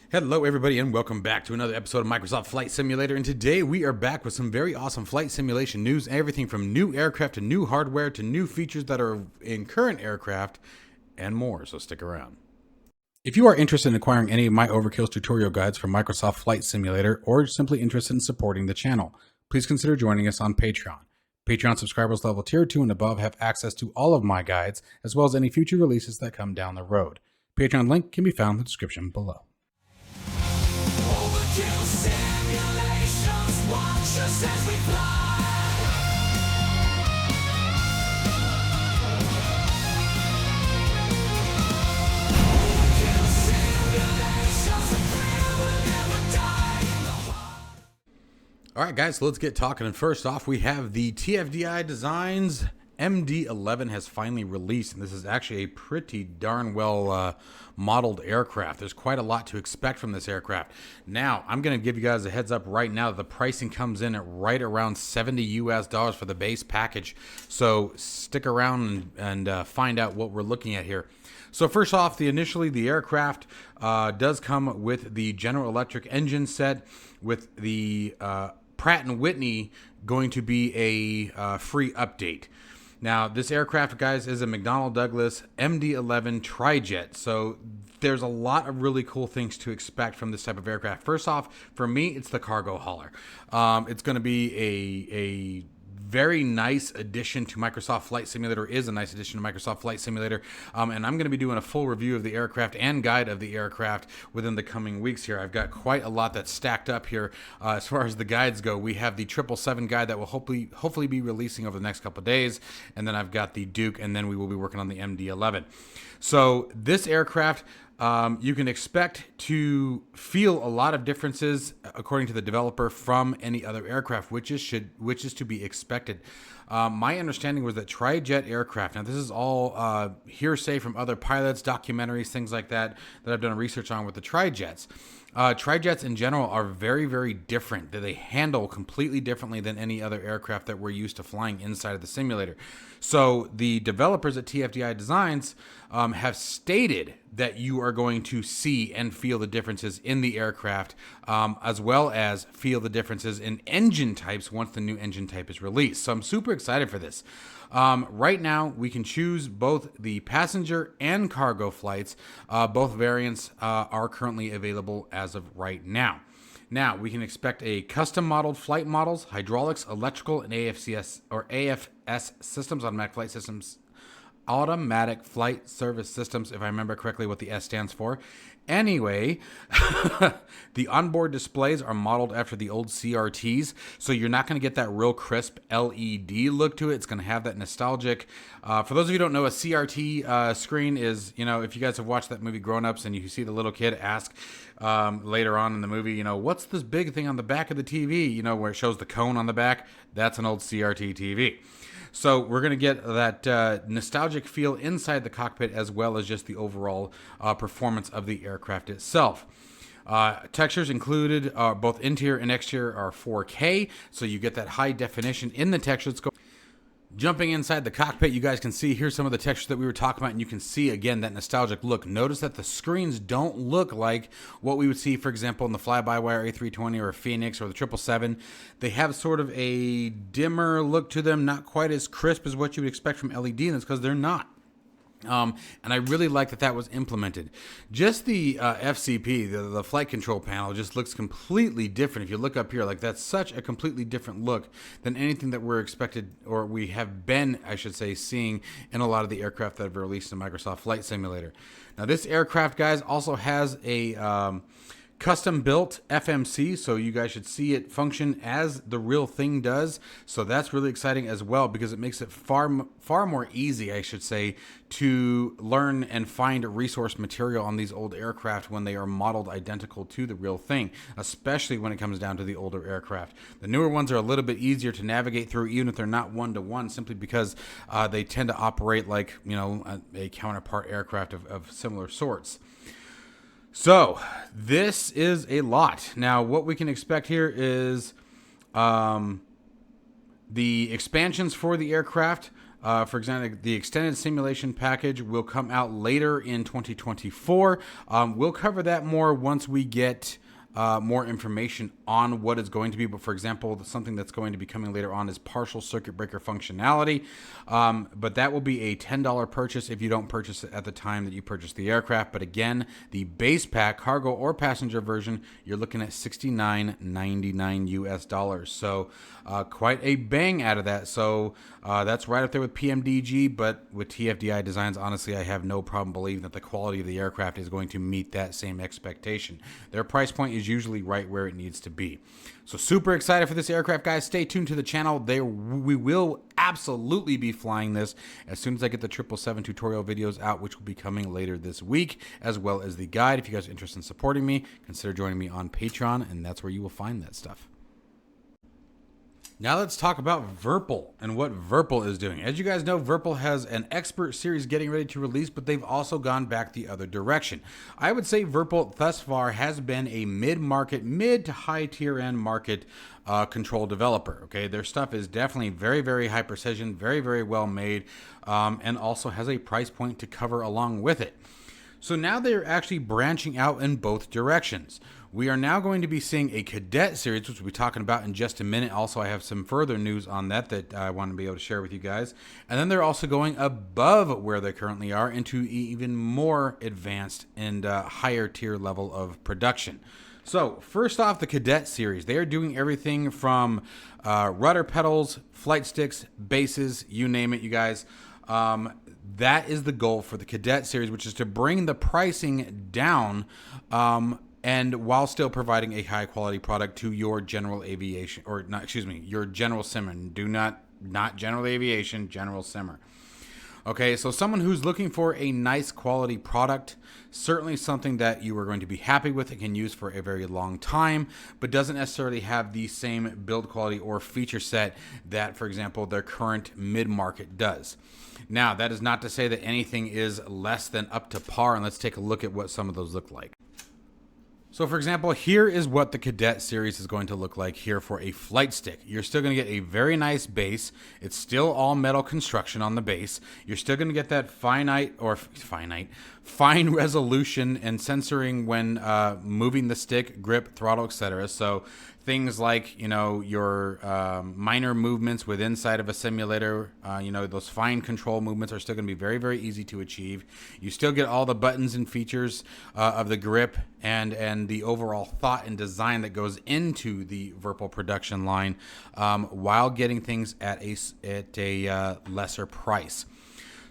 Hello everybody and welcome back to another episode of Microsoft Flight Simulator, and today we are back with some very awesome flight simulation news, everything from new aircraft to new hardware to new features that are in current aircraft and more, so stick around. If you are interested in acquiring any of my Overkills tutorial guides for Microsoft Flight Simulator or simply interested in supporting the channel, please consider joining us on Patreon. Patreon subscribers level tier 2 and above have access to all of my guides as well as any future releases that come down the road. Patreon link can be found in the description below. Simulations, watch us as we fly. Overkill simulations, the thrill will never die in the wild. All right, guys, so let's get talking. And first off, we have the TFDI Designs MD-11 has finally released, and this is actually a pretty darn well modeled aircraft. There's quite a lot to expect from this aircraft. Now, I'm going to give you guys a heads up right now that the pricing comes in at right around $70 US for the base package. So stick around and find out what we're looking at here. So first off, initially the aircraft does come with the General Electric engine set with the Pratt & Whitney going to be a free update. Now, this aircraft, guys, is a McDonnell Douglas MD-11 Tri-Jet. So there's a lot of really cool things to expect from this type of aircraft. First off, for me, it's the cargo hauler. It's going to be a very nice addition to Microsoft Flight Simulator, is a nice addition to Microsoft Flight Simulator. And I'm going to be doing a full review of the aircraft and guide of the aircraft within the coming weeks here. I've got quite a lot that's stacked up here as far as the guides go. We have the 777 guide that will hopefully be releasing over the next couple of days. And then I've got the Duke, and then we will be working on the MD-11. So this aircraft, you can expect to feel a lot of differences, according to the developer, from any other aircraft, which is to be expected. My understanding was that Tri-Jet aircraft, now this is all hearsay from other pilots, documentaries, things like that I've done research on with the Tri-Jets. Tri-Jets in general are very, very different. They handle completely differently than any other aircraft that we're used to flying inside of the simulator. So the developers at TFDI Designs have stated that you are going to see and feel the differences in the aircraft, as well as feel the differences in engine types once the new engine type is released. So I'm super excited for this. Right now, we can choose both the passenger and cargo flights. Both variants are currently available as of right now. Now, we can expect a custom modeled flight models, hydraulics, electrical, and AFS systems, automatic flight service systems, if I remember correctly what the S stands for. Anyway, the onboard displays are modeled after the old CRTs, so you're not going to get that real crisp LED look to it. It's going to have that nostalgic. For those of you who don't know, a CRT screen is, if you guys have watched that movie Grown Ups and you see the little kid ask later on in the movie, what's this big thing on the back of the TV, where it shows the cone on the back? That's an old CRT TV. So we're going to get that nostalgic feel inside the cockpit, as well as just the overall performance of the aircraft itself. Textures included, both interior and exterior, are 4K, so you get that high definition in the textures. Jumping inside the cockpit, you guys can see here's some of the textures that we were talking about, and you can see again that nostalgic look. Notice that the screens don't look like what we would see, for example, in the fly-by-wire A320 or a Phoenix or the 777. They have sort of a dimmer look to them, not quite as crisp as what you would expect from LED, and that's because they're not. And I really like that was implemented. Just the FCP, the flight control panel, just looks completely different. If you look up here, that's such a completely different look than anything that we're expected, or we have been, I should say, seeing in a lot of the aircraft that have released in Microsoft Flight Simulator. Now, this aircraft, guys, also has a custom built FMC, so you guys should see it function as the real thing does. So that's really exciting as well, because it makes it far more easy, I should say, to learn and find resource material on these old aircraft when they are modeled identical to the real thing, especially when it comes down to the older aircraft. The newer ones are a little bit easier to navigate through, even if they're not one-to-one, simply because they tend to operate like, a counterpart aircraft of similar sorts. So this is a lot. Now, what we can expect here is the expansions for the aircraft For example, the extended simulation package will come out later in 2024. We'll cover that more once we get more information on what it's going to be. But for example, something that's going to be coming later on is partial circuit breaker functionality. But that will be a $10 purchase if you don't purchase it at the time that you purchase the aircraft. But again, the base pack, cargo or passenger version, you're looking at $69.99 US. So quite a bang out of that. So that's right up there with PMDG, but with TFDI designs, honestly, I have no problem believing that the quality of the aircraft is going to meet that same expectation. Their price point is usually right where it needs to be. So super excited for this aircraft, guys. Stay tuned to the channel. We will absolutely be flying this as soon as I get the 777 tutorial videos out, which will be coming later this week, as well as the guide. If you guys are interested in supporting me, consider joining me on Patreon, and that's where you will find that stuff. Now let's talk about Virpil and what Virpil is doing. As you guys know, Virpil has an expert series getting ready to release, but they've also gone back the other direction. I would say Virpil thus far has been a mid-market, mid to high tier end market control developer. Okay, their stuff is definitely very, very high precision, very, very well made, and also has a price point to cover along with it. So now they're actually branching out in both directions. We are now going to be seeing a Cadet series, which we'll be talking about in just a minute. Also, I have some further news on that I want to be able to share with you guys. And then they're also going above where they currently are into even more advanced and higher tier level of production. So first off, the Cadet series, they are doing everything from rudder pedals, flight sticks, bases, you name it, you guys. That is the goal for the Cadet series, which is to bring the pricing down and while still providing a high quality product to your general aviation, or not, excuse me, your general simmer. Do not general aviation, general simmer. Okay, so someone who's looking for a nice quality product, certainly something that you are going to be happy with and can use for a very long time, but doesn't necessarily have the same build quality or feature set that, for example, their current mid-market does. Now, that is not to say that anything is less than up to par, and let's take a look at what some of those look like. So for example, here is what the Cadet series is going to look like here for a flight stick. You're still going to get a very nice base. It's still all metal construction on the base. You're still going to get that fine resolution and sensoring when moving the stick, grip, throttle, etc. So things like, you know, your minor movements with inside of a simulator, you know, those fine control movements are still going to be very, very easy to achieve. You still get all the buttons and features of the grip and the overall thought and design that goes into the Virpil production line, while getting things at a lesser price.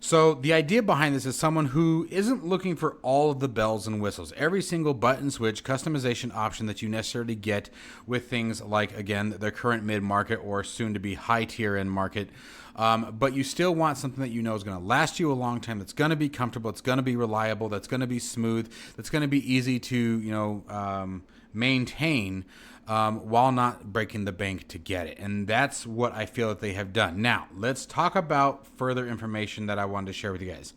So the idea behind this is someone who isn't looking for all of the bells and whistles, every single button switch customization option that you necessarily get with things like, again, their current mid-market or soon to be high tier end market. But you still want something that you know is going to last you a long time, that's going to be comfortable, it's going to be reliable, that's going to be smooth, that's going to be easy to, you know, maintain, while not breaking the bank to get it. And that's what I feel that they have done. Now, let's talk about further information that I wanted to share with you guys.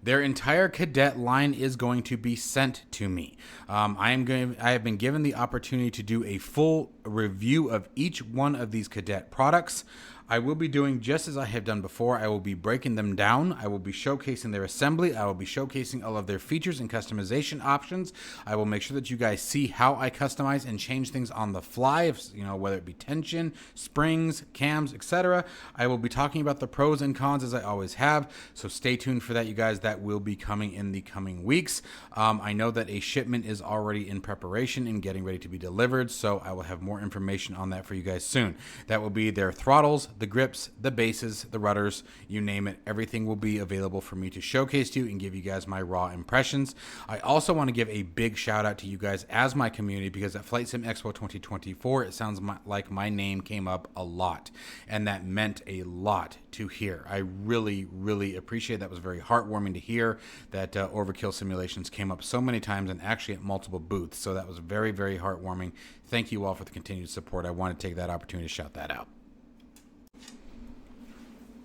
Their entire Cadet line is going to be sent to me. I have been given the opportunity to do a full review of each one of these Cadet products. I will be doing just as I have done before. I will be breaking them down. I will be showcasing their assembly. I will be showcasing all of their features and customization options. I will make sure that you guys see how I customize and change things on the fly, if, you know, whether it be tension, springs, cams, etc. I will be talking about the pros and cons as I always have. So stay tuned for that, you guys. That will be coming in the coming weeks. I know that a shipment is already in preparation and getting ready to be delivered, so I will have more information on that for you guys soon. That will be their throttles, the grips, the bases, the rudders, you name it. Everything will be available for me to showcase to you and give you guys my raw impressions. I also want to give a big shout out to you guys as my community, because at Flight Sim Expo 2024, it sounds like my name came up a lot, and that meant a lot to hear. I really, really appreciate that. It was very heartwarming to hear that Overkill Simulations came up so many times and actually at multiple booths. So that was very, very heartwarming. Thank you all for the continued support. I want to take that opportunity to shout that out.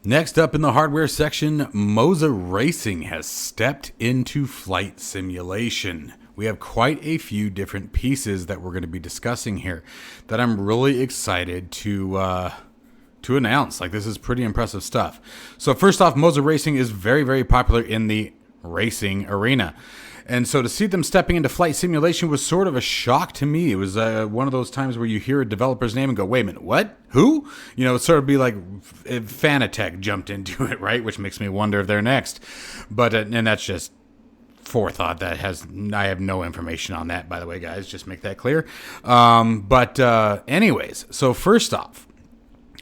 Next up in the hardware section, Moza Racing has stepped into flight simulation. We have quite a few different pieces that we're going to be discussing here that I'm really excited to to announce. Like, this is pretty impressive stuff. So first off, Moza Racing is very, very popular in the racing arena. And so to see them stepping into flight simulation was sort of a shock to me. It was one of those times where you hear a developer's name and go, wait a minute, what? Who? You know, it sort of be like if Fanatec jumped into it, right? Which makes me wonder if they're next. But, and that's just forethought. I have no information on that, by the way, guys. Just make that clear. Anyways, so first off,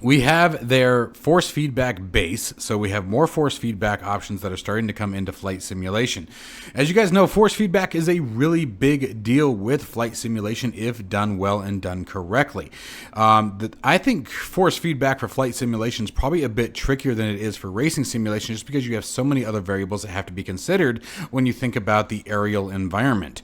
we have their force feedback base, so we have more force feedback options that are starting to come into flight simulation. As you guys know, force feedback is a really big deal with flight simulation if done well and done correctly. I think force feedback for flight simulation is probably a bit trickier than it is for racing simulation, just because you have so many other variables that have to be considered when you think about the aerial environment.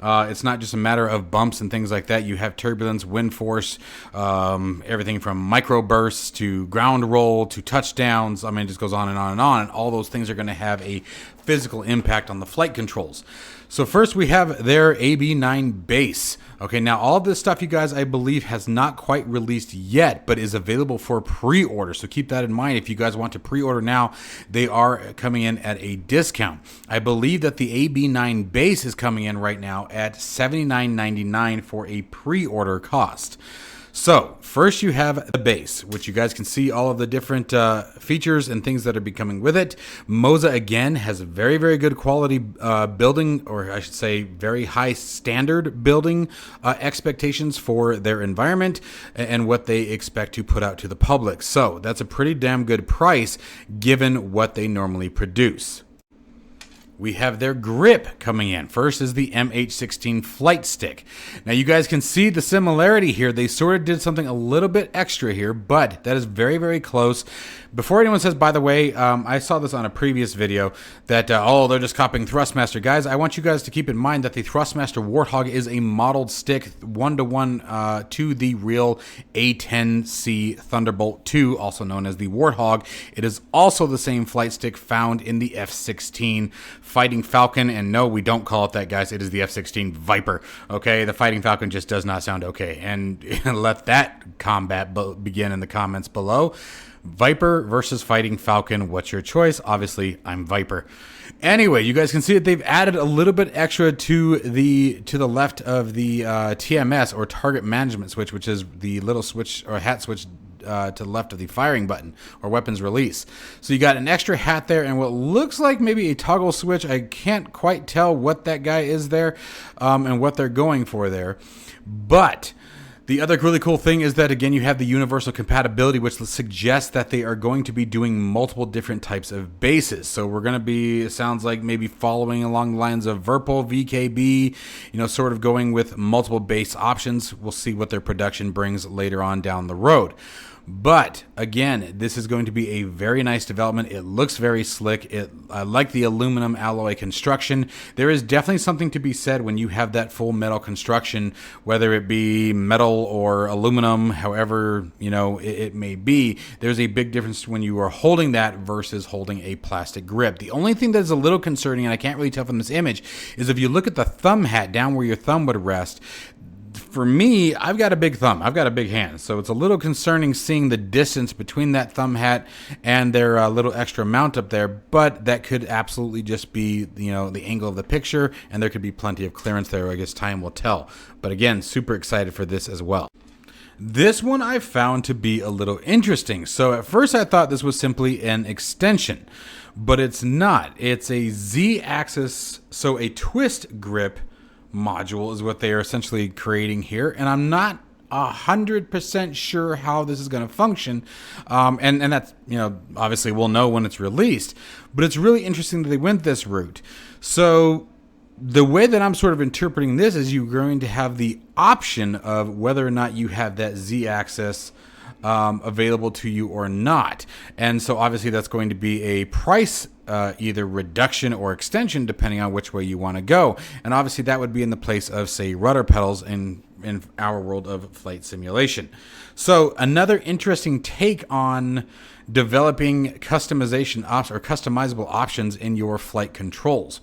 It's not just a matter of bumps and things like that. You have turbulence, wind force, everything from microbursts to ground roll to touchdowns. I mean, it just goes on and on and on. And all those things are going to have a physical impact on the flight controls. So first we have their AB9 base. Okay, now all of this stuff, you guys, I believe has not quite released yet, but is available for pre-order. So keep that in mind. If you guys want to pre-order now, they are coming in at a discount. I believe that the AB9 base is coming in right now at $79.99 for a pre-order cost. So first you have the base, which you guys can see all of the different features and things that are becoming with it. Moza, again, has very, very good quality building, or I should say very high standard building expectations for their environment and what they expect to put out to the public. So that's a pretty damn good price given what they normally produce. We have their grip coming in. First is the MH16 flight stick. Now you guys can see the similarity here. They sort of did something a little bit extra here, but that is very, very close. Before anyone says, by the way, I saw this on a previous video that, oh, they're just copying Thrustmaster. Guys, I want you guys to keep in mind that the Thrustmaster Warthog is a modeled stick one-to-one to the real A10C Thunderbolt 2, also known as the Warthog. It is also the same flight stick found in the F-16 Fighting Falcon, and no, we don't call it that, guys. It is the F-16 Viper, okay? The Fighting Falcon just does not sound okay, and let that combat begin in the comments below. Viper versus Fighting Falcon, what's your choice? Obviously, I'm Viper. Anyway, you guys can see that they've added a little bit extra to the left of the TMS, or target management switch, which is the little switch or hat switch to the left of the firing button or weapons release. So you got an extra hat there and what looks like maybe a toggle switch. I can't quite tell what that guy is there and what they're going for there. But the other really cool thing is that, again, you have the universal compatibility, which suggests that they are going to be doing multiple different types of bases. So we're going to be, it sounds like, maybe following along the lines of Virpil, VKB, you know, sort of going with multiple base options. We'll see what their production brings later on down the road. But again, this is going to be a very nice development. It looks very slick. I like the aluminum alloy construction. There is definitely something to be said when you have that full metal construction, whether it be metal or aluminum, however, you know, it may be. There's a big difference when you are holding that versus holding a plastic grip. The only thing that's a little concerning, and I can't really tell from this image, is if you look at the thumb hat down where your thumb would rest. For me, I've got a big thumb. I've got a big hand. So it's a little concerning seeing the distance between that thumb hat and their little extra mount up there. But that could absolutely just be, you know, the angle of the picture. And there could be plenty of clearance there. I guess time will tell. But again, super excited for this as well. This one I found to be a little interesting. So at first I thought this was simply an extension. But it's not. It's a Z-axis, so a twist grip module is what they are essentially creating here, and I'm not 100% sure how this is going to function, and that's, you know, obviously we'll know when it's released, but it's really interesting that they went this route. So the way that I'm sort of interpreting this is you're going to have the option of whether or not you have that Z-axis available to you or not, and so obviously that's going to be a price either reduction or extension depending on which way you want to go, and obviously that would be in the place of, say, rudder pedals in our world of flight simulation. So another interesting take on developing customization or customizable options in your flight controls.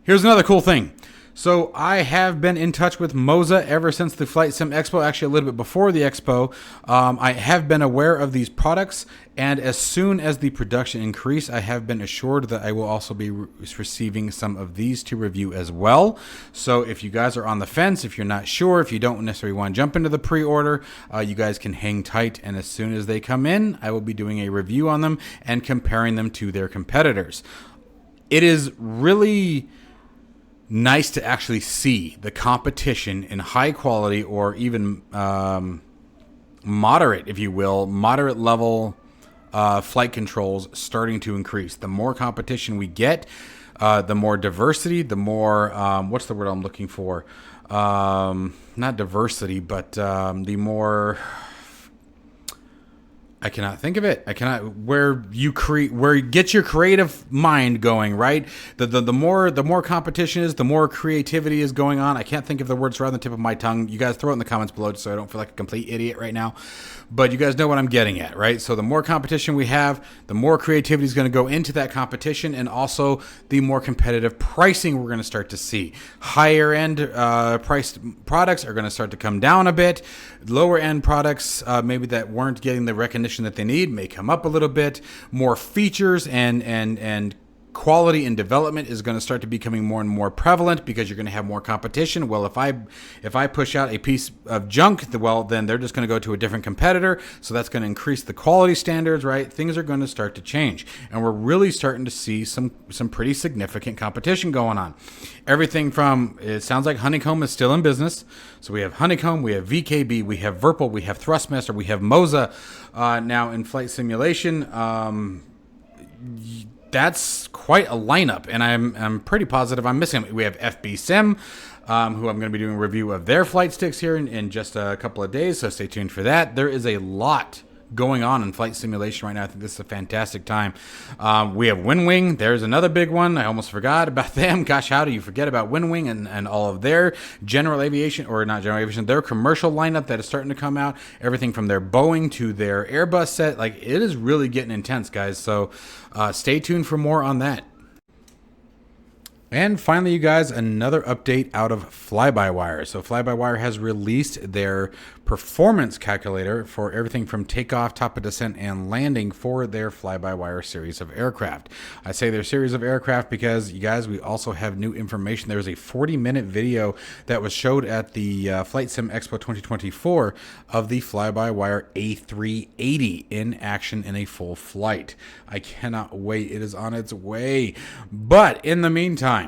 Here's another cool thing. So I have been in touch with Moza ever since the Flight Sim Expo, actually a little bit before the Expo. I have been aware of these products, and as soon as the production increase, I have been assured that I will also be receiving some of these to review as well. So if you guys are on the fence, if you're not sure, if you don't necessarily want to jump into the pre-order, you guys can hang tight, and as soon as they come in, I will be doing a review on them and comparing them to their competitors. It is really nice to actually see the competition in high quality, or even moderate, if you will, moderate level flight controls starting to increase. The more competition we get, the more diversity, the more, what's the word I'm looking for? Not diversity, but the more... I cannot think of it. I cannot, where you get your creative mind going, right? The more competition is, the more creativity is going on. I can't think of the words right on the tip of my tongue. You guys throw it in the comments below so I don't feel like a complete idiot right now. But you guys know what I'm getting at, right? So the more competition we have, the more creativity is going to go into that competition, and also the more competitive pricing we're going to start to see. Higher end priced products are going to start to come down a bit. Lower end products, maybe that weren't getting the recognition that they need, may come up a little bit. More features and quality and development is going to start to becoming more and more prevalent because you're going to have more competition. Well, if I push out a piece of junk, well, then they're just going to go to a different competitor, so that's going to increase the quality standards, right? Things are going to start to change, and we're really starting to see some pretty significant competition going on. Everything from, it sounds like Honeycomb is still in business, so we have Honeycomb, we have VKB, we have Virpil, we have Thrustmaster, we have Moza. Now in flight simulation, that's quite a lineup, and I'm pretty positive I'm missing them. We have FB Sim, who I'm going to be doing a review of their flight sticks here in just a couple of days, so stay tuned for that. There is a lot going on in flight simulation right now. I think this is a fantastic time. We have WinWing. There's another big one. I almost forgot about them. Gosh, how do you forget about WinWing and all of their general aviation, or not general aviation, their commercial lineup that is starting to come out. Everything from their Boeing to their Airbus set. Like, it is really getting intense, guys. So stay tuned for more on that. And finally, you guys, another update out of Fly-by-Wire. So Fly-by-Wire has released their performance calculator for everything from takeoff, top of descent, and landing for their Fly-by-Wire series of aircraft. I say their series of aircraft because, you guys, we also have new information. There was a 40-minute video that was showed at the Flight Sim Expo 2024 of the Fly-by-Wire A380 in action in a full flight. I cannot wait. It is on its way. But in the meantime,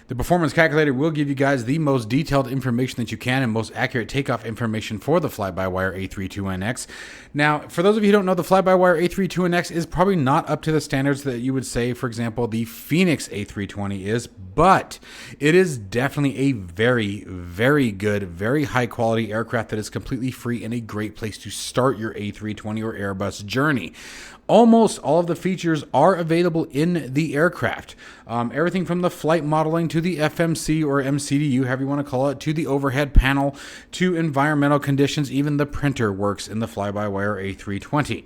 the performance calculator will give you guys the most detailed information that you can and most accurate takeoff information for the Fly-by-Wire A32NX. Now, for those of you who don't know, the Fly-by-Wire A32NX is probably not up to the standards that you would say, for example, the Phoenix A320 is, but it is definitely a very, very good, very high-quality aircraft that is completely free and a great place to start your A320 or Airbus journey. Almost all of the features are available in the aircraft. Everything from the flight modeling to the FMC or MCDU, however you want to call it, to the overhead panel, to environmental conditions. Even the printer works in the Fly-by-Wire A320.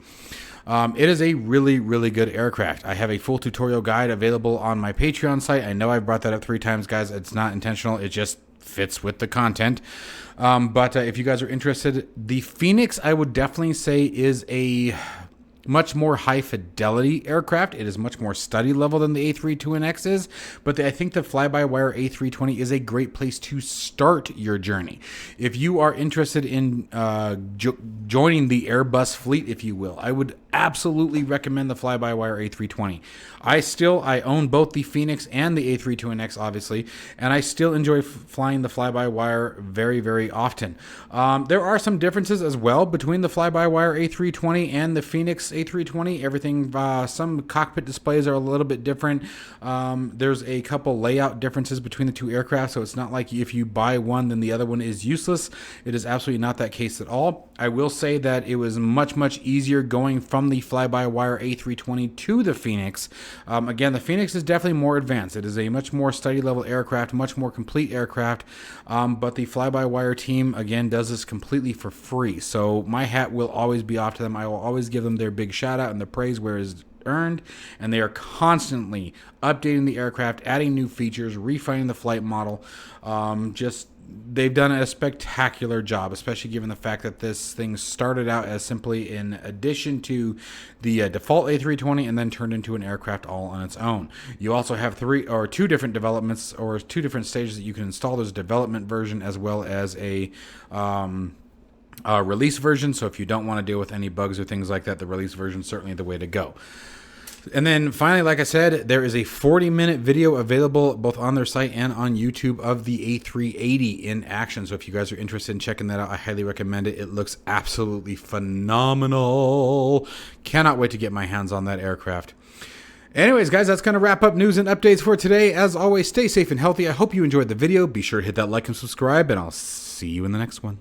It is a really, really good aircraft. I have a full tutorial guide available on my Patreon site. I know I've brought that up 3 times, guys. It's not intentional. It just fits with the content. But if you guys are interested, the Phoenix, I would definitely say, is a much more high fidelity aircraft. It is much more study level than the A32NX is, but I think the Fly-by-Wire A320 is a great place to start your journey. If you are interested in joining the Airbus fleet, if you will, I would absolutely recommend the Fly-by-Wire A320. I own both the Phoenix and the A32NX, obviously, and I still enjoy flying the Fly-by-Wire very, very often. There are some differences as well between the Fly-by-Wire A320 and the Phoenix A320. Everything, some cockpit displays are a little bit different. There's a couple layout differences between the two aircraft, so it's not like if you buy one, then the other one is useless. It is absolutely not that case at all. I will say that it was much, much easier going from the Fly-by-Wire A320 to the Phoenix. Again, the Phoenix is definitely more advanced. It is a much more study-level aircraft, much more complete aircraft, but the Fly-by-Wire team, again, does this completely for free. So my hat will always be off to them. I will always give them their big shout-out and the praise, whereas earned, and they are constantly updating the aircraft, adding new features, refining the flight model. They've done a spectacular job, especially given the fact that this thing started out as simply in addition to the default A320 and then turned into an aircraft all on its own. You also have two different developments or two different stages that you can install. There's a development version as well as a release version. So if you don't want to deal with any bugs or things like that, the release version is certainly the way to go. And then finally, like I said, there is a 40-minute video available both on their site and on YouTube of the A380 in action. So if you guys are interested in checking that out, I highly recommend it. It looks absolutely phenomenal. Cannot wait to get my hands on that aircraft. Anyways, guys, that's going to wrap up news and updates for today. As always, stay safe and healthy. I hope you enjoyed the video. Be sure to hit that like and subscribe, and I'll see you in the next one.